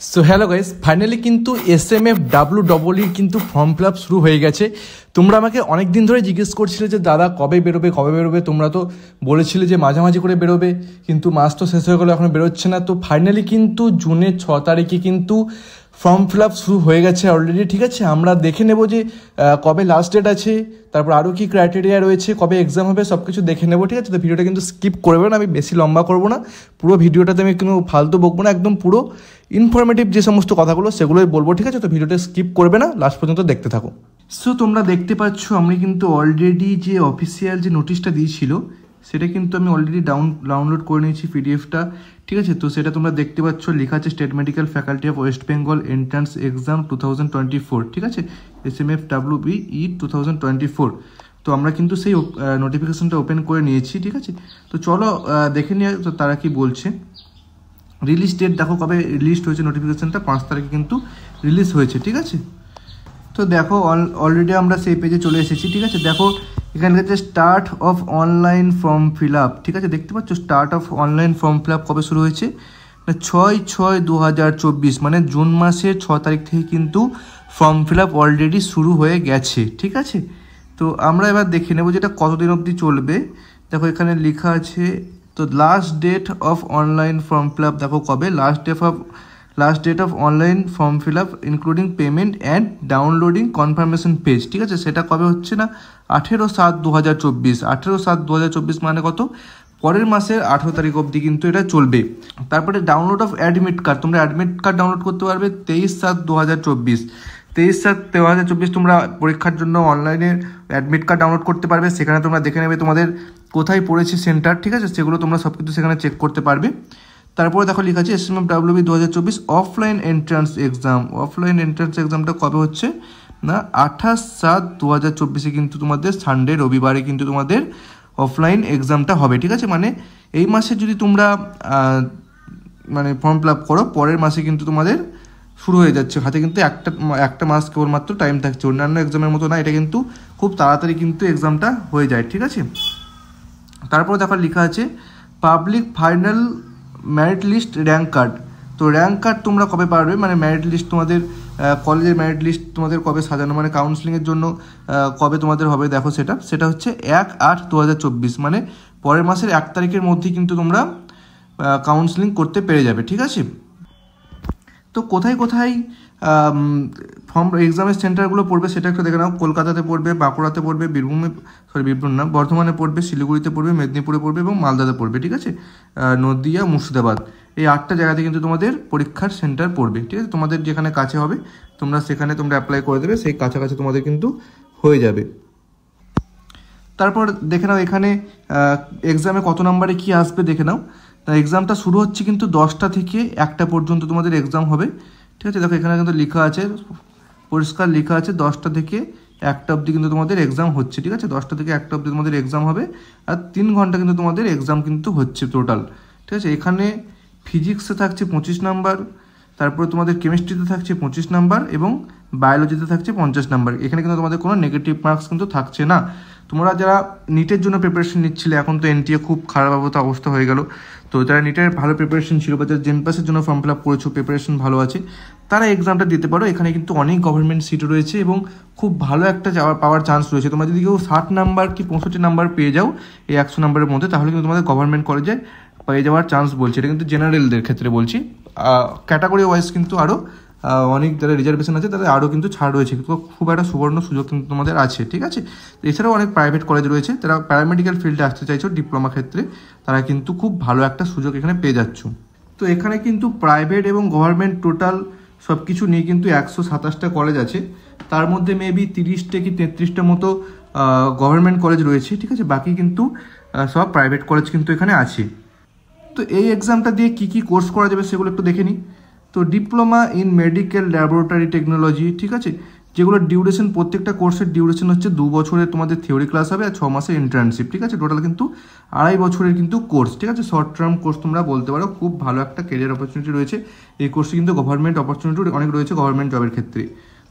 So hello guys, finally কিন্তু SMFWEE কিন্তু form fill up শুরু হয়ে গেছে। তোমরা আমাকে অনেক দিন ধরে জিজ্ঞেস করছিলে যে দাদা কবে বেরোবে। তোমরা তো বলেছিলে যে মাঝামাঝি করে বেরোবে, কিন্তু মাস তো শেষ হয়ে গেলো, এখনও বেরোচ্ছে না। তো ফাইনালি কিন্তু জুনের 6 তারিখে কিন্তু ফর্ম ফিল আপ শুরু হয়ে গেছে অলরেডি। ঠিক আছে, আমরা দেখে নেব যে কবে লাস্ট ডেট আছে, তারপর আরও কী ক্রাইটেরিয়া রয়েছে, কবে এক্সাম হবে, সব কিছু দেখে নেবো। ঠিক আছে, তো ভিডিওটা কিন্তু স্কিপ করবে না, আমি বেশি লম্বা করবো না। পুরো ভিডিওটাতে আমি কোনো ফালতু বকবো না, একদম পুরো ইনফরমেটিভ যে সমস্ত কথাগুলো সেগুলোই বলবো। ঠিক আছে, তো ভিডিওটা স্কিপ করবে না, লাস্ট পর্যন্ত দেখতে থাকো। সো তোমরা দেখতে পাচ্ছ আমি কিন্তু অলরেডি যে অফিসিয়াল যে নোটিশটা দিয়েছিল সেটা কিন্তু আমি অলরেডি ডাউনলোড করে নিয়েছি পিডিএফটা। ঠিক আছে, তো সেটা তোমরা দেখতে পাচ্ছ, লেখা আছে state medical faculty of West Bengal entrance exam 2024। ঠিক আছে, SMFWEE 2024। তো আমরা কিন্তু সেই নোটিফিকেশনটা ওপেন করে নিয়েছি। ঠিক আছে, তো চলো দেখে নিয়ে তো তারা কি বলছে। রিলিজ ডেট দেখো কবে রিলিজ হয়েছে, নোটিফিকেশনটা 5 তারিখে কিন্তু রিলিজ হয়েছে। ঠিক আছে, তো দেখো অলরেডি আমরা সেই পেজে চলে এসেছি। ঠিক আছে, দেখো এখানে হচ্ছে start of online form fill up. ঠিক আছে, দেখতে পাচ্ছ start of online form fill up কবে শুরু হয়েছে, 6/6/2024, মানে জুন মাসের 6 তারিখ থেকে কিন্তু ফর্ম ফিল আপ অলরেডি শুরু হয়ে গেছে। ঠিক আছে, তো আমরা এবার দেখে নেব যেটা কতদিন অবধি চলবে। দেখো এখানে লেখা আছে, তো last date of online form fill up দেখো কবে, last date of online form fill up including payment and downloading confirmation page. ঠিক আছে, সেটা কবে হচ্ছে না 18/7/2024। 18/7/2024 মানে কত, পরের মাসের 18 তারিখ অবধি কিন্তু এটা চলবে। তারপরে ডাউনলোড অফ অ্যাডমিট কার্ড, তোমরা অ্যাডমিট কার্ড ডাউনলোড করতে পারবে 23/7/2024। 23/7/2024 তোমরা পরীক্ষার জন্য অনলাইনে অ্যাডমিট কার্ড ডাউনলোড করতে পারবে। সেখানে তোমরা দেখে নেবে তোমাদের কোথায় পড়েছে সেন্টার। ঠিক আছে, সেগুলো তোমরা সব কিছু সেখানে চেক করতে পারবে। তারপরে দেখো লেখা আছে SMFWEE 2024 offline entrance exam. Offline entrance এক্সামটা কবে হচ্ছে না 28/7/2024 কিন্তু তোমাদের সানডে, রবিবারে কিন্তু তোমাদের অফলাইন এক্সামটা হবে। ঠিক আছে, মানে এই মাসে যদি তোমরা মানে ফর্ম ফিল আপ করো, পরের মাসে কিন্তু তোমাদের শুরু হয়ে যাচ্ছে। হাতে কিন্তু একটা মাস কেবলমাত্র টাইম থাকছে, অন্যান্য এক্সামের মতো না, এটা কিন্তু খুব তাড়াতাড়ি কিন্তু এক্সামটা হয়ে যায়। ঠিক আছে, তারপর দেখো লেখা আছে public final merit list rank card. তো র্যাঙ্ক কার্ড তোমরা কবে পারবে, মানে মেরিট লিস্ট তোমাদের কলেজের মেরিট লিস্ট তোমাদের কবে সাজানো, মানে কাউন্সিলিংয়ের জন্য কবে তোমাদের হবে, দেখো সেটা হচ্ছে 1/8/2024, মানে পরের মাসের 1 তারিখের মধ্যেই কিন্তু তোমরা কাউন্সিলিং করতে পেরে যাবে। ঠিক আছে, তো কোথায় ফর্ম এক্সামের সেন্টারগুলো পড়বে সেটা একটু দেখে নাও। কলকাতাতে পড়বে, বাঁকুড়াতে পড়বে, বর্ধমানে পড়বে, শিলিগুড়িতে পড়বে, মেদিনীপুরে পড়বে এবং মালদাতে পড়বে। ঠিক আছে, নদিয়া, মুর্শিদাবাদ, এই 8টা জায়গাতে কিন্তু তোমাদের পরীক্ষার সেন্টার পড়বে। ঠিক আছে, তোমাদের যেখানে কাছে হবে সেখানে তোমরা অ্যাপ্লাই করে দেবে, সেই কাছাকাছি তোমাদের কিন্তু হয়ে যাবে। তারপর দেখে নাও এখানে এক্সামে কত নম্বরে কী আসবে দেখে নাও। তা এক্সামটা শুরু হচ্ছে কিন্তু 10টা থেকে 1টা পর্যন্ত তোমাদের এক্সাম হবে। ঠিক আছে, দেখো এখানে কিন্তু লেখা আছে, পরিষ্কার লেখা আছে 10টা থেকে 1টা অবধি কিন্তু তোমাদের এক্সাম হচ্ছে। ঠিক আছে, 10টা থেকে 1টা অবধি তোমাদের এক্সাম হবে, আর 3 ঘন্টা কিন্তু তোমাদের এক্সাম কিন্তু হচ্ছে টোটাল। ঠিক আছে, এখানে ফিজিক্সে থাকছে 25 নাম্বার, তারপরে তোমাদের কেমিস্ট্রিতে থাকছে 25 নাম্বার এবং বায়োলজিতে থাকছে 50 নাম্বার। এখানে কিন্তু তোমাদের কোনো নেগেটিভ মার্কস কিন্তু থাকছে না। তোমরা যারা নিটের জন্য প্রিপারেশন নিচ্ছিলে, এখন তো NTA খুব খারাপ অবস্থা হয়ে গেল, তো যারা নিটের ভালো প্রিপারেশন ছিল বা যারা জেনপাসের জন্য ফর্ম ফিল আপ করেছো, প্রিপারেশন ভালো আছে, তারা এক্সামটা দিতে পারো। এখানে কিন্তু অনেক গভর্নমেন্ট সিট রয়েছে এবং খুব ভালো একটা পাওয়ার চান্স রয়েছে। তোমরা যদি কেউ 60 নাম্বার কি 65 নাম্বার পেয়ে যাও এই 100 নাম্বারের মধ্যে, তাহলে কিন্তু তোমাদের গভর্নমেন্ট কলেজে পেয়ে যাওয়ার চান্স বলছে। এটা কিন্তু জেনারেলদের ক্ষেত্রে বলছি, ক্যাটাগরি ওয়াইজ কিন্তু আরও অনেক যারা রিজার্ভেশন আছে তাদের আরও কিন্তু ছাড় রয়েছে, কিন্তু খুব একটা সুবর্ণ সুযোগ কিন্তু তোমাদের আছে। ঠিক আছে, এছাড়াও অনেক প্রাইভেট কলেজ রয়েছে, তারা প্যারামেডিক্যাল ফিল্ডে আসতে চাইছো ডিপ্লোমা ক্ষেত্রে, তারা কিন্তু খুব ভালো একটা সুযোগ এখানে পেয়ে যাচ্ছ। তো এখানে কিন্তু প্রাইভেট এবং গভর্নমেন্ট টোটাল সব কিছু নিয়ে কিন্তু 127টা কলেজ আছে, তার মধ্যে মেবি 30 কি 33টা মতো গভর্নমেন্ট কলেজ রয়েছে। ঠিক আছে, বাকি কিন্তু সব প্রাইভেট কলেজ কিন্তু এখানে আছে। তো এই এক্সামটা দিয়ে কী কোর্স করা যাবে সেগুলো একটু দেখে নিই। তো diploma in medical laboratory technology, ঠিক আছে, যেগুলোর ডিউরেশন, প্রত্যেকটা কোর্সের ডিউরেশন হচ্ছে 2 বছরের তোমাদের থিওরি ক্লাস হবে আর 6 মাসের ইন্টার্নশিপ। ঠিক আছে, টোটাল কিন্তু 2.5 বছরের কিন্তু কোর্স। ঠিক আছে, শর্ট টার্ম কোর্স তোমরা বলতে পারো, খুব ভালো একটা ক্যারিয়ার অপরচুনিটি রয়েছে এই কোর্সে, কিন্তু গভর্নমেন্ট অপরচুনিটি অনেক রয়েছে গভর্নমেন্ট জবের ক্ষেত্রে।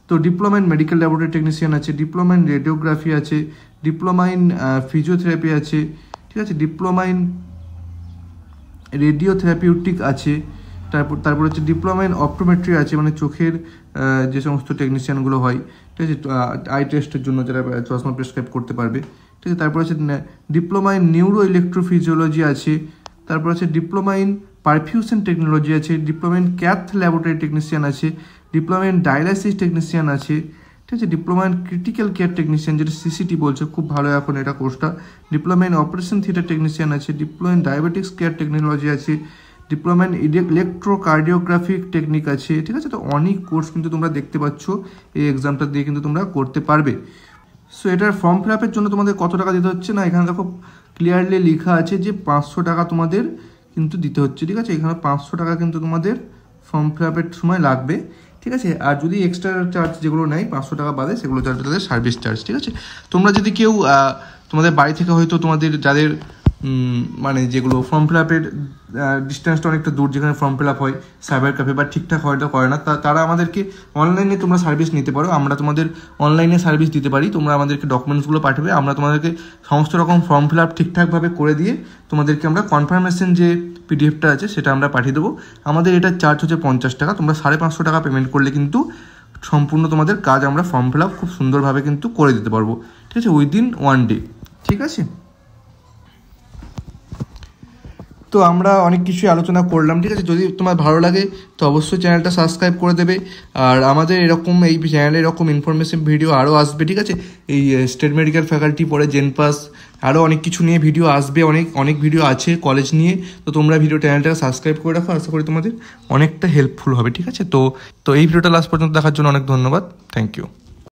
তো diploma in medical laboratory technician আছে, ডিপ্লোমা ইন রেডিওগ্রাফি আছে, ডিপ্লোমা ইন ফিজিওথেরাপি আছে, ঠিক আছে, ডিপ্লোমা ইন রেডিও থেরাপিউটিক আছে, তারপর হচ্ছে ডিপ্লোমা ইন অপটোমেট্রি আছে, মানে চোখের যে সমস্ত টেকনিশিয়ানগুলো হয়, ঠিক আছে, আই টেস্টের জন্য যারা চশমা প্রেসক্রাইব করতে পারবে, ঠিক আছে। তারপর হচ্ছে ডিপ্লোমা ইন নিউরো ইলেকট্রোফিজিওলজি আছে, তারপর হচ্ছে ডিপ্লোমা ইন পারফিউশন টেকনোলজি আছে, diploma in cath laboratory technician আছে, ডিপ্লোমা ইন ডায়ালাইসিস টেকনিশিয়ান আছে, ঠিক আছে, diploma in critical care technician যেটা সিসিটি বলছে, খুব ভালো এখন এটা কোর্সটা, diploma in operation theatre technician আছে, diploma in diabetics care technology আছে, ডিপ্লোমা ইন ইলেকট্রোকার্ডিওগ্রাফিক টেকনিক আছে, ঠিক আছে। তো অনেক কোর্স কিন্তু তোমরা দেখতে পাচ্ছ এই এক্সামটা দিয়ে কিন্তু তোমরা করতে পারবে। সো এটার ফর্ম ফিল আপের জন্য তোমাদের কত টাকা দিতে হচ্ছে না, এখানে দেখো ক্লিয়ারলি লেখা আছে যে 500 টাকা তোমাদের কিন্তু দিতে হচ্ছে, ঠিক আছে। এখানে 500 টাকা কিন্তু তোমাদের ফর্ম ফিল আপের সময় লাগবে, ঠিক আছে। আর যদি এক্সট্রা চার্জ যেগুলো নেয় 500 টাকা বাদে, সেগুলো চার্জ তাদের সার্ভিস চার্জ, ঠিক আছে। তোমরা যদি কেউ তোমাদের বাড়ি থেকে হয়তো তোমাদের যাদের মানে যেগুলো ফর্ম ফিল আপের ডিস্টেন্সটা অনেকটা দূর, যেখানে ফর্ম ফিল আপ হয় সাইবার ক্যাফে বা ঠিকঠাক হয়তো করে না, তারা আমাদেরকে অনলাইনে তোমরা সার্ভিস নিতে পারো, আমরা তোমাদের অনলাইনে সার্ভিস দিতে পারি। তোমরা আমাদেরকে ডকুমেন্টসগুলো পাঠাবে, আমরা তোমাদেরকে সমস্ত রকম ফর্ম ফিল আপ ঠিকঠাকভাবে করে দিয়ে তোমাদেরকে আমরা কনফার্মেশন যে পিডিএফটা আছে সেটা আমরা পাঠিয়ে দেবো। আমাদের এটার চার্জ হচ্ছে 50 টাকা, তোমরা 550 টাকা পেমেন্ট করলে কিন্তু সম্পূর্ণ তোমাদের কাজ আমরা ফর্ম ফিল আপ খুব সুন্দরভাবে কিন্তু করে দিতে পারবো, ঠিক আছে, উইদিন 1 ডে, ঠিক আছে। তো আমরা অনেক কিছুই আলোচনা করলাম, ঠিক আছে। যদি তোমার ভালো লাগে তো অবশ্যই চ্যানেলটা সাবস্ক্রাইব করে দেবে, আর আমাদের এরকম এই চ্যানেলে এরকম ইনফরমেশন ভিডিও আরও আসবে, ঠিক আছে। এই স্টেট মেডিকেল ফ্যাকাল্টি পরে জেনপাস আরও অনেক কিছু নিয়ে ভিডিও আসবে, অনেক ভিডিও আছে কলেজ নিয়ে। তো তোমরা চ্যানেলটাকে সাবস্ক্রাইব করে রাখো, আশা করি তোমাদের অনেকটা হেল্পফুল হবে, ঠিক আছে। তো এই ভিডিওটা লাস্ট পর্যন্ত দেখার জন্য অনেক ধন্যবাদ, থ্যাংক ইউ।